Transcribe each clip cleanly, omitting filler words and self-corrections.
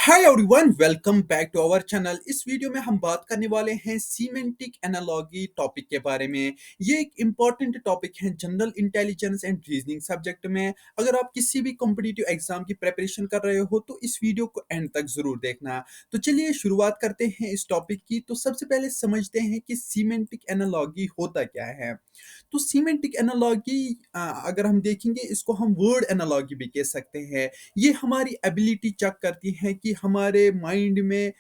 Hi everyone, welcome back to our channel. इस video में हम बात करने वाले हैं सीमेंटिक एनालॉजी टॉपिक के बारे में। ये एक इम्पॉर्टेंट टॉपिक है general intelligence and reasoning subject में। अगर आप किसी भी कॉम्पिटिटिव एग्जाम की प्रिपरेशन कर रहे हो तो इस वीडियो को एंड तक जरूर देखना। तो चलिए शुरुआत करते हैं इस टॉपिक की। तो सबसे पहले समझते हैं कि सीमेंटिक एनालॉजी होता क्या है। तो सीमेंटिक एनालॉजी अगर हम देखेंगे इसको हम वर्ड एनालॉजी भी कह सकते हैं। ये हमारी एबिलिटी चेक करती है कि हमारे माइंड में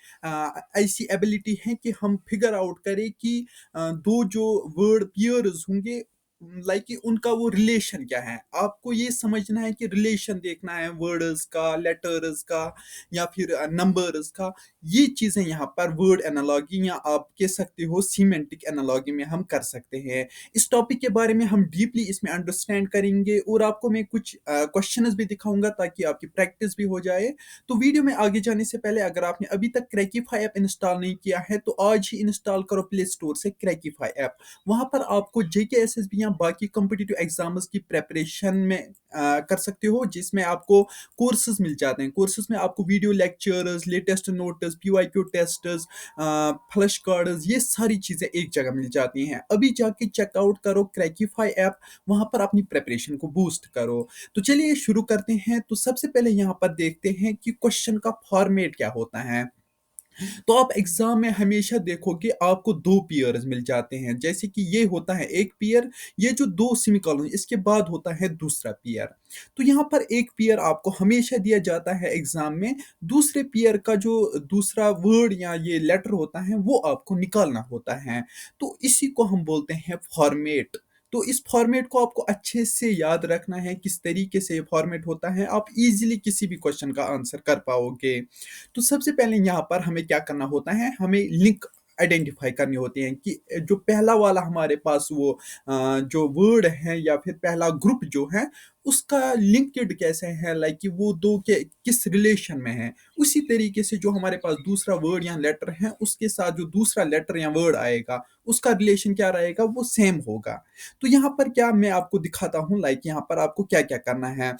ऐसी एबिलिटी है कि हम फिगर आउट करें कि दो जो वर्ड पेयर्स होंगे, लाइक कि उनका वो रिलेशन क्या है। आपको ये समझना है कि रिलेशन देखना है वर्ड्स का, लेटर्स का या फिर नंबर्स का। ये चीजें यहाँ पर वर्ड एनालॉजी या आप कह सकते हो सीमेंटिक एनालॉजी में हम कर सकते हैं। इस टॉपिक के बारे में हम डीपली इसमें अंडरस्टैंड करेंगे और आपको मैं कुछ क्वेश्चंस भी दिखाऊंगा ताकि आपकी प्रैक्टिस भी हो जाए। तो वीडियो में आगे जाने से पहले अगर आपने अभी तक क्रैकीफाई ऐप इंस्टॉल नहीं किया है तो आज ही इंस्टॉल करो प्ले स्टोर से क्रैकीफाई ऐप। वहां पर आपको जेके एसएसबी या बाकी कॉम्पिटिटिव एग्जाम्स की प्रेपरेशन में कर सकते हो, जिसमें आपको कोर्सेज मिल जाते हैं। कोर्सेज में आपको video lectures, latest notes, PYQ tests, flash cards, ये सारी चीजें एक जगह मिल जाती हैं। अभी जाके चेकआउट करो क्रैकीफाई ऐप, वहां पर अपनी प्रेपरेशन को बूस्ट करो। तो चलिए शुरू करते हैं। तो सबसे पहले यहाँ पर देखते हैं कि क्वेश्चन का फॉर्मेट क्या होता है। तो आप एग्जाम में हमेशा देखोगे आपको दो पेयर्स मिल जाते हैं। जैसे कि ये होता है एक पेयर, ये जो दो सेमीकोलन इसके बाद होता है दूसरा पेयर। तो यहाँ पर एक पेयर आपको हमेशा दिया जाता है एग्जाम में। दूसरे पेयर का जो दूसरा वर्ड या ये लेटर होता है वो आपको निकालना होता है। तो इसी को हम बोलते हैं फॉर्मेट। तो इस फॉर्मेट को आपको अच्छे से याद रखना है, किस तरीके से ये फॉर्मेट होता है। आप इजीली किसी भी क्वेश्चन का आंसर कर पाओगे। तो सबसे पहले यहाँ पर हमें क्या करना होता है, हमें लिंक आइडेंटिफाई करनी होती है कि जो पहला वाला हमारे पास वो जो वर्ड है या फिर पहला ग्रुप जो है उसका लिंक्ड कैसे है, लाइक कि वो दो के किस रिलेशन में है। उसी तरीके से जो हमारे पास दूसरा वर्ड या लेटर है उसके साथ जो दूसरा लेटर या वर्ड आएगा उसका रिलेशन क्या रहेगा, वो सेम होगा। तो यहाँ पर क्या मैं आपको दिखाता हूँ, लाइक यहाँ पर आपको क्या क्या करना है।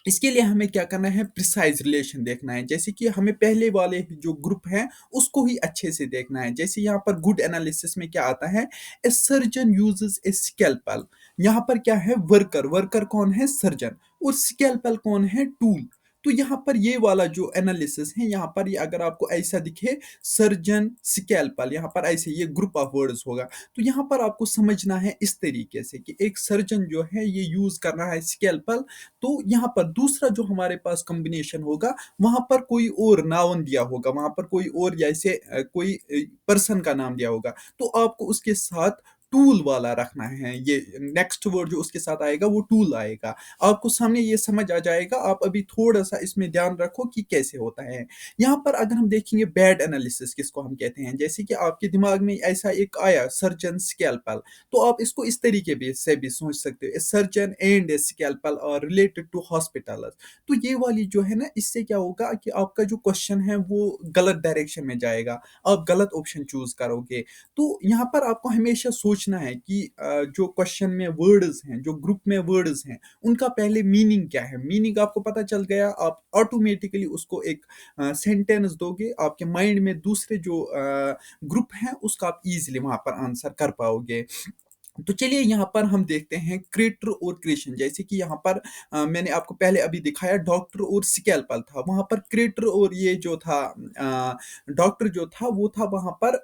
इसके लिए हमें क्या करना है, प्रिसाइज रिलेशन देखना है। जैसे कि हमें पहले वाले जो ग्रुप हैं उसको ही अच्छे से देखना है। जैसे यहाँ पर गुड एनालिसिस में क्या आता है, a surgeon uses A scalpel. यहाँ पर क्या है, वर्कर, वर्कर कौन है, सर्जन, और स्कैल्पल कौन है, टूल। तो यहाँ पर ये वाला जो एनालिसिस है, यहाँ पर ये अगर आपको ऐसा दिखे सर्जन स्कैल्पल, यहाँ पर ऐसे ये ग्रुप ऑफ वर्ड्स होगा। तो यहाँ पर आपको समझना है इस तरीके से कि एक सर्जन जो है ये यूज कर रहा है स्कैल्पल। तो यहाँ पर दूसरा जो हमारे पास कॉम्बिनेशन होगा वहां पर कोई और नाउन दिया होगा, वहां पर कोई और जैसे कोई पर्सन का नाम दिया होगा। तो आपको उसके साथ टूल वाला रखना है। ये नेक्स्ट वर्ड जो उसके साथ आएगा वो टूल आएगा। आपको सामने ये समझ आ जाएगा। आप अभी थोड़ा सा इसमें ध्यान रखो कि कैसे होता है। यहाँ पर अगर हम देखेंगे बैड एनालिसिस किसको हम कहते हैं, जैसे कि आपके दिमाग में ऐसा एक आया सर्जन स्कैल्पल, तो आप इसको इस तरीके भी से भी सोच सकते हो, surgeon and scalpel are related to hospital. तो ये वाली जो है ना, इससे क्या होगा कि आपका जो क्वेश्चन है वो गलत डायरेक्शन में जाएगा, आप गलत ऑप्शन चूज करोगे। तो यहाँ पर आपको हमेशा सोचना है कि जो क्वेश्चन में वर्ड्स हैं, जो ग्रुप में वर्ड्स हैं, उनका पहले मीनिंग क्या है। मीनिंग आपको पता चल गया, आप ऑटोमेटिकली उसको एक सेंटेंस दोगे, आपके माइंड में दूसरे जो ग्रुप हैं उसका आप इजीली वहां पर आंसर कर पाओगे। तो चलिए यहाँ पर हम देखते हैं क्रिएटर और क्रिएशन। जैसे कि यहाँ पर मैंने आपको पहले अभी दिखाया डॉक्टर और स्कैल्पल था, वहां पर क्रिएटर और ये जो था डॉक्टर जो था वो था वहां पर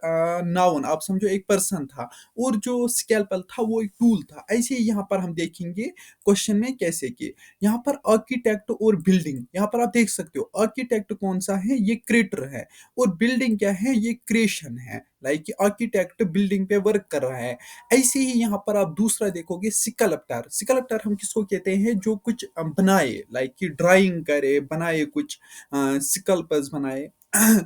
नाउन, आप समझो एक पर्सन था, और जो स्कैल्पल था वो एक टूल था। ऐसे ही यहाँ पर हम देखेंगे क्वेश्चन में कैसे कि यहाँ पर आर्किटेक्ट और बिल्डिंग, यहाँ पर आप देख सकते हो आर्किटेक्ट कौन सा है, ये क्रिएटर है, और बिल्डिंग क्या है, ये क्रिएशन है। लाइक आर्किटेक्ट बिल्डिंग पे वर्क कर रहा है। ऐसे ही यहाँ पर आप दूसरा देखोगे स्कल्पटर। स्कल्पटर हम किसको कहते हैं, जो कुछ बनाए, लाइक कि ड्राइंग करे, बनाए कुछ स्कल्पस बनाए।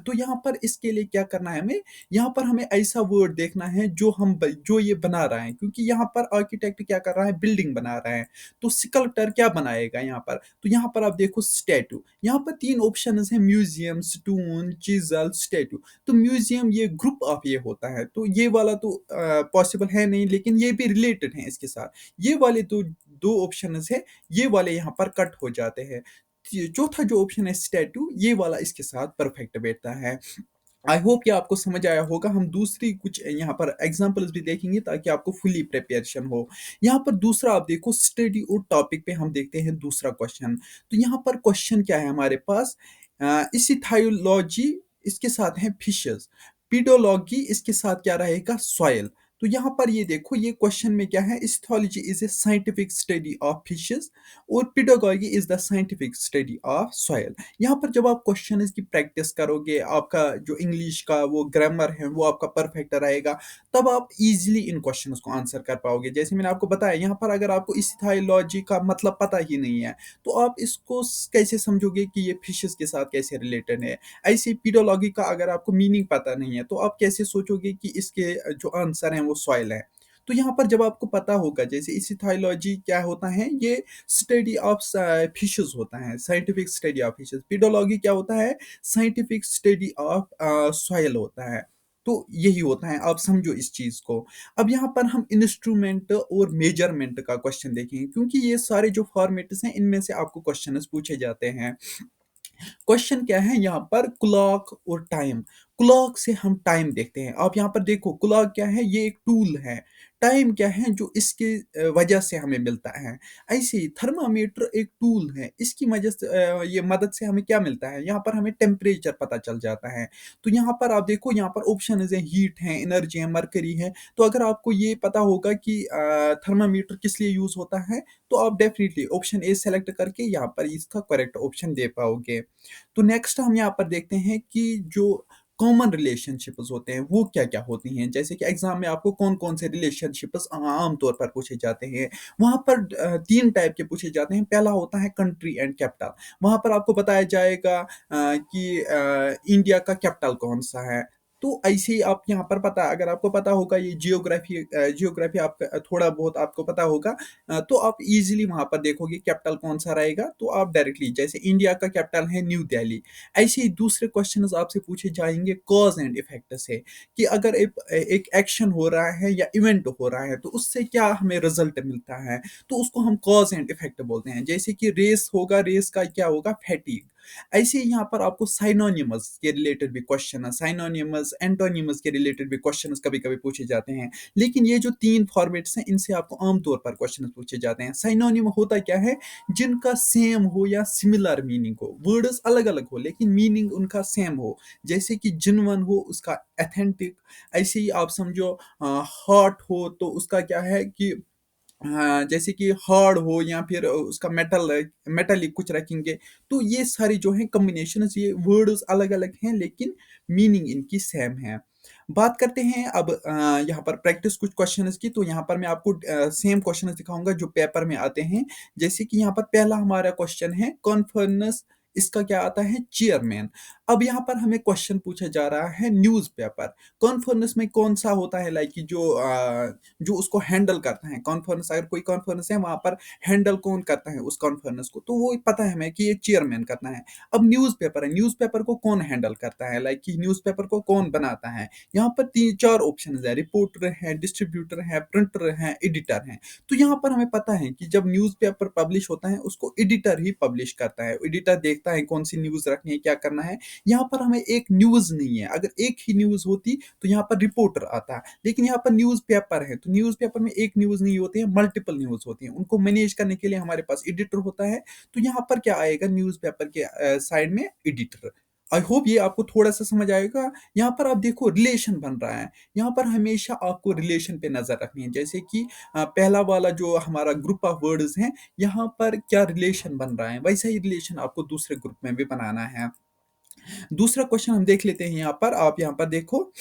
तो यहाँ पर इसके लिए क्या करना है हमें, यहाँ पर हमें ऐसा वर्ड देखना है जो जो ये बना रहा है, क्योंकि यहाँ पर आर्किटेक्ट क्या कर रहा है, बिल्डिंग बना रहा है। तो स्कल्पटर क्या बनाएगा यहाँ पर, तो यहाँ पर आप देखो स्टैटू। यहाँ पर तीन ऑप्शन है, म्यूजियम, स्टोन, चिजल, स्टैटू। तो म्यूजियम ये ग्रुप ऑफ ये होता है, तो ये वाला तो पॉसिबल है नहीं, लेकिन ये भी रिलेटेड है इसके साथ। ये वाले तो दो ऑप्शन है, ये वाले यहाँ पर कट हो जाते हैं। चौथा जो ऑप्शन है स्टैट्यू, ये वाला इसके साथ परफेक्ट बैठता है। आई होप कि आपको समझ आया होगा। हम दूसरी कुछ यहाँ पर एग्जांपल्स भी देखेंगे ताकि आपको फुली प्रिपरेशन हो। यहाँ पर दूसरा आप देखो, स्टडी और टॉपिक पे हम देखते हैं दूसरा क्वेश्चन। तो यहाँ पर क्वेश्चन क्या है हमारे पास, इसिथायोलॉजी इसके साथ है फिशेस, पीडोलॉजी इसके साथ क्या रहेगा, सॉइल। तो यहाँ पर ये देखो, ये क्वेश्चन में क्या है, ichthyology is a scientific study of fishes और pedagogy is the scientific study of soil. यहाँ पर जब आप क्वेश्चन की प्रैक्टिस करोगे, आपका जो इंग्लिश का वो ग्रामर है वो आपका परफेक्ट रहेगा, तब आप इजीली इन क्वेश्चंस को आंसर कर पाओगे। जैसे मैंने आपको बताया, यहाँ पर अगर आपको इस्थायोलॉजी का मतलब पता ही नहीं है, तो आप इसको कैसे समझोगे कि ये फिशेस के साथ कैसे रिलेटेड है। ऐसे पीडोलॉजी का अगर आपको मीनिंग पता नहीं है, तो आप कैसे सोचोगे कि इसके जो आंसर हैं वो सॉइल है। तो यहाँ पर जब आपको पता होगा, जैसे इसिथायोलॉजी क्या होता है, ये स्टडी ऑफ फिशेस होता है, scientific study of fishes. Pedology क्या होता है, साइंटिफिक स्टडी ऑफ सॉइल होता है। तो यही होता है, आप समझो इस चीज को। अब यहाँ पर हम इंस्ट्रूमेंट और मेजरमेंट का क्वेश्चन देखेंगे, क्योंकि ये सारे जो फॉर्मेट्स हैं इनमें से आपको क्वेश्चन पूछे जाते हैं। क्वेश्चन क्या है यहाँ पर, क्लॉक और टाइम। क्लॉक से हम टाइम देखते हैं। आप यहाँ पर देखो, क्लॉक क्या है, ये एक टूल है। टाइम क्या है, जो इसके वजह से हमें मिलता है। ऐसे ही थर्मामीटर एक टूल है, इसकी वजह से ये मदद से हमें क्या मिलता है, यहाँ पर हमें टेम्परेचर पता चल जाता है। तो यहाँ पर आप देखो, यहाँ पर ऑप्शन है, हीट है, एनर्जी है, मरकरी है। तो अगर आपको ये पता होगा कि थर्मामीटर किस लिए यूज होता है, तो आप डेफिनेटली ऑप्शन ए सेलेक्ट करके यहाँ पर इसका करेक्ट ऑप्शन दे पाओगे। तो नेक्स्ट हम यहाँ पर देखते हैं कि जो कॉमन रिलेशनशिप्स होते हैं वो क्या क्या होती हैं। जैसे कि एग्जाम में आपको कौन कौन से रिलेशनशिप्स आम तौर पर पूछे जाते हैं, वहां पर तीन टाइप के पूछे जाते हैं। पहला होता है कंट्री एंड कैपिटल। वहां पर आपको बताया जाएगा कि इंडिया का कैपिटल कौन सा है। तो ऐसे ही आप यहाँ पर पता, अगर आपको पता होगा ये जियोग्राफी, जियोग्राफी आपका थोड़ा बहुत आपको पता होगा, तो आप इजीली वहां पर देखोगे कैपिटल कौन सा रहेगा, तो आप डायरेक्टली, जैसे इंडिया का कैपिटल है न्यू दिल्ली। ऐसे ही दूसरे क्वेश्चन आपसे पूछे जाएंगे कॉज एंड इफेक्ट से, कि अगर एक एक्शन हो रहा है या इवेंट हो रहा है, तो उससे क्या हमें रिजल्ट मिलता है, तो उसको हम कॉज एंड इफेक्ट बोलते हैं। जैसे कि रेस होगा, रेस का क्या होगा, फैटिग। ऐसे ही यहाँ पर आपको साइनोनिमस के रिलेटेड भी क्वेश्चन है, साइनोनिमस एंटोनिमस के रिलेटेड भी क्वेश्चन कभी कभी पूछे जाते हैं। लेकिन ये जो तीन फॉर्मेट्स हैं, इनसे आपको आमतौर पर क्वेश्चन पूछे जाते हैं। साइनोनिम होता क्या है, जिनका सेम हो या सिमिलर मीनिंग हो, वर्ड्स अलग अलग हो लेकिन मीनिंग उनका सेम हो। जैसे कि जिनवन हो, उसका एथेंटिक। ऐसे ही आप समझो, हॉट हो तो उसका क्या है कि हाँ, जैसे कि हार्ड हो, या फिर उसका मेटल कुछ रखेंगे। तो ये सारी जो है कॉम्बिनेशन, ये वर्ड्स अलग अलग हैं लेकिन मीनिंग इनकी सेम है। बात करते हैं अब यहाँ पर प्रैक्टिस कुछ क्वेश्चंस की। तो यहाँ पर मैं आपको सेम क्वेश्चंस दिखाऊंगा जो पेपर में आते हैं। जैसे कि यहाँ पर पहला हमारा क्वेश्चन है कॉन्फर्नेंस, इसका क्या आता है, चेयरमैन। अब यहाँ पर हमें क्वेश्चन पूछा जा रहा है न्यूज़पेपर। कॉन्फ्रेंस में कौन सा होता है, लाइक कि जो उसको हैंडल करता है कॉन्फ्रेंस, अगर कोई कॉन्फ्रेंस है वहां पर हैंडल कौन करता है उस कॉन्फ्रेंस को, तो वो पता है हमें कि ये चेयरमैन करना है। अब न्यूज़पेपर है, न्यूज़पेपर को कौन हैंडल करता है, लाइक कि न्यूज़पेपर को कौन बनाता है। यहाँ पर तीन चार ऑप्शन है, रिपोर्टर है, डिस्ट्रीब्यूटर है, प्रिंटर है, एडिटर है। तो यहाँ पर हमें पता है कि जब न्यूज़पेपर पब्लिश होता है उसको एडिटर ही पब्लिश करता है। एडिटर देखता है कौन सी न्यूज़ रखनी है, क्या करना है। यहाँ पर हमें एक न्यूज़ नहीं है, अगर एक ही न्यूज़ होती तो यहाँ पर रिपोर्टर आता, लेकिन यहाँ पर न्यूज़ पेपर है, तो न्यूज़ पेपर में एक न्यूज़ नहीं होती है, मल्टीपल न्यूज़ होती है। उनको मैनेज करने के लिए हमारे पास एडिटर होता है। तो यहाँ पर क्या आएगा, न्यूज़ पेपर के साइड में एडिटर। आई होप ये आपको थोड़ा सा समझ आएगा। यहाँ पर आप देखो रिलेशन बन रहा है, यहाँ पर हमेशा आपको रिलेशन पे नजर रखनी है। जैसे कि पहला वाला जो हमारा ग्रुप ऑफ वर्ड्स हैं, यहाँ पर क्या रिलेशन बन रहा है, वैसा ही रिलेशन आपको दूसरे ग्रुप में भी बनाना है। दूसरा क्वेश्चन हम देख लेते हैं। यहाँ पर आप यहाँ पर देखो,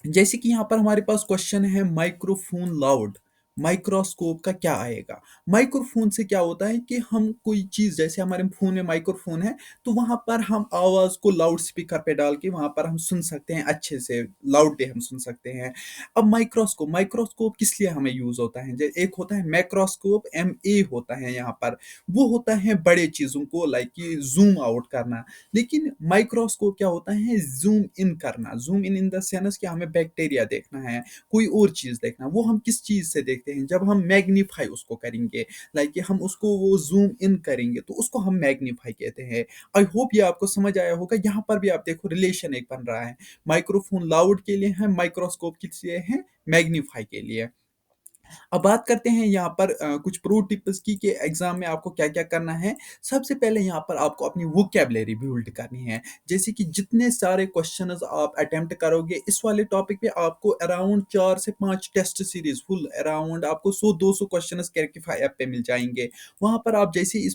जैसे कि यहाँ पर हमारे पास क्वेश्चन है माइक्रोफोन लाउड, माइक्रोस्कोप का क्या आएगा। माइक्रोफोन से क्या होता है कि हम कोई चीज, जैसे हमारे फोन में माइक्रोफोन है, तो वहां पर हम आवाज को लाउड स्पीकर पे डाल के वहां पर हम सुन सकते हैं, अच्छे से लाउडली हम सुन सकते हैं। अब माइक्रोस्कोप, माइक्रोस्कोप किस लिए हमें यूज होता है, एक होता है मैक्रोस्कोप, MA होता है यहाँ पर, वो होता है बड़े चीजों को लाइक कि जूम आउट करना। लेकिन माइक्रोस्कोप क्या होता है, जूम इन करना। जूम इन द सेंस कि हमें बैक्टीरिया देखना है, कोई और चीज देखना, वो हम किस चीज से देखते कहते हैं, जब हम मैग्नीफाई उसको करेंगे, लाइक कि हम उसको वो ज़ूम इन करेंगे, तो उसको हम मैग्नीफाई कहते हैं। आई होप ये आपको समझ आया होगा। यहाँ पर भी आप देखो रिलेशन एक बन रहा है। माइक्रोफ़ोन लाउड के लिए है, माइक्रोस्कोप किस लिए है? मैग्नीफाई के लिए। अब बात करते हैं यहाँ पर कुछ प्रो टिप्स की कि एग्ज़ाम में आपको क्या-क्या करना है। सबसे पहले यहाँ पर आपको अपनी वोकैब्युलरी बिल्ड करनी है। जैसे कि जितने सारे क्वेश्चंस आप अटेम्प्ट करोगे, इस वाले टॉपिक पे आपको अराउंड 4 से 5 टेस्ट सीरीज़ फुल अराउंड आपको 100-200 क्वेश्चंस कैरेक्टिफाई ऐप पे मिल जाएँगे। वहाँ पर आप जैसे ही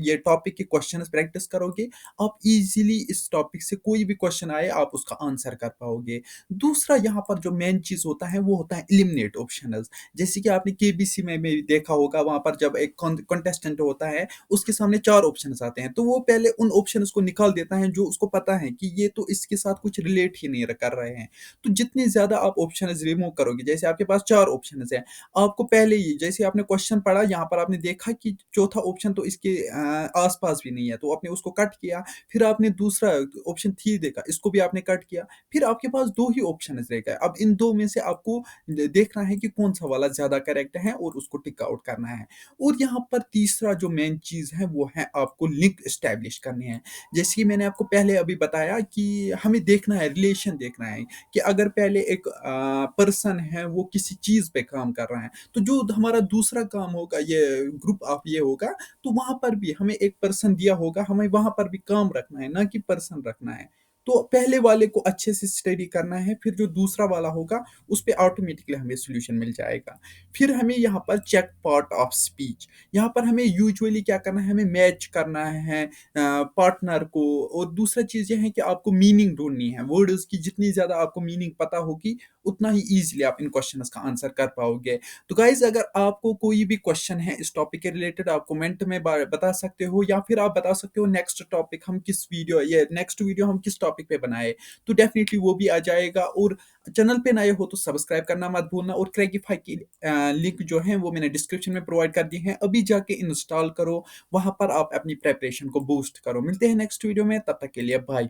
ये टॉपिक के क्वेश्चंस प्रैक्टिस करोगे, आप ईज़िली इस टॉपिक से कोई भी क्वेश्चन आए, आप उसका आंसर कर पाओगे। दूसरा यहाँ पर जो मेन चीज़ होता है, वो होता है एलिमिनेट ऑप्शनल्स। जैसे कि आपने केबीसी में भी देखा होगा, वहाँ पर जब एक कंटेस्टेंट होता है, उसके सामने 4 ऑप्शंस आते हैं, तो वो पहले उन ऑप्शंस को निकाल देता है जो उसको पता है कि ये तो इसके साथ कुछ रिलेट ही नहीं कर रहे हैं। तो जितने ज़्यादा आप ऑप्शंस रिमूव करोगे, जैसे आपके पास 4 ऑप्शंस हैं, आपको पहले ही जैसे आपने क्वेश्चन पढ़ा, यहाँ पर आपने देखा कि चौथा ऑप्शन तो इसके आस-पास भी नहीं है, तो आपने उसको कट किया, फिर आपने दूसरा ऑप्शन 3 देखा, इसको भी आपने कट किया, फिर आपके पास 2 ही ऑप्शंस रह गए। अब इन 2 में से आपको देखना है कि कौन सा वाला ज़्यादा करेक्ट है और उसको टिक आउट करना है। और यहाँ पर तीसरा जो मेन चीज़ है, वो है आपको लिंक एस्टैब्लिश करनी है। जैसे कि मैंने आपको पहले अभी बताया कि हमें देखना है, रिलेशन देखना है कि अगर पहले एक पर्सन है, वो किसी चीज़ पे काम कर रहा है, तो जो हमारा दूसरा काम होगा, ये ग्रुप ऑफ ये होगा, तो वहाँ पर भी हमें एक पर्सन दिया होगा, हमें वहाँ पर भी काम रखना है, ना कि पर्सन रखना है। तो पहले वाले को अच्छे से स्टडी करना है, फिर जो दूसरा वाला होगा, उस पे ऑटोमेटिकली हमें सॉल्यूशन मिल जाएगा। फिर हमें यहाँ पर चेक पार्ट ऑफ स्पीच, यहाँ पर हमें यूजुअली क्या करना है, हमें मैच करना है पार्टनर को। और दूसरा चीज़ ये है कि आपको मीनिंग ढूँढनी है, वर्ड्स की जितनी ज़्यादा आपको मीनिंग पता होगी, उतना ही ईज़िली आप इन क्वेश्चंस का आंसर कर पाओगे। तो गाइज़, अगर आपको कोई भी क्वेश्चन है इस टॉपिक के रिलेटेड, आप कमेंट में बता सकते हो, या फिर आप बता सकते हो नेक्स्ट वीडियो हम किस टॉपिक पे बनाएँ, तो डेफ़िनिटली वो भी आ जाएगा। और चैनल पे नए हो तो सब्सक्राइब करना मत भूलना, और क्रैकिफाई की लिंक जो है वो मैंने डिस्क्रिप्शन में प्रोवाइड कर दी है, अभी जाके इंस्टॉल करो, वहाँ पर आप अपनी प्रिपरेशन को बूस्ट करो। मिलते हैं नेक्स्ट वीडियो में, तब तक के लिए बाय।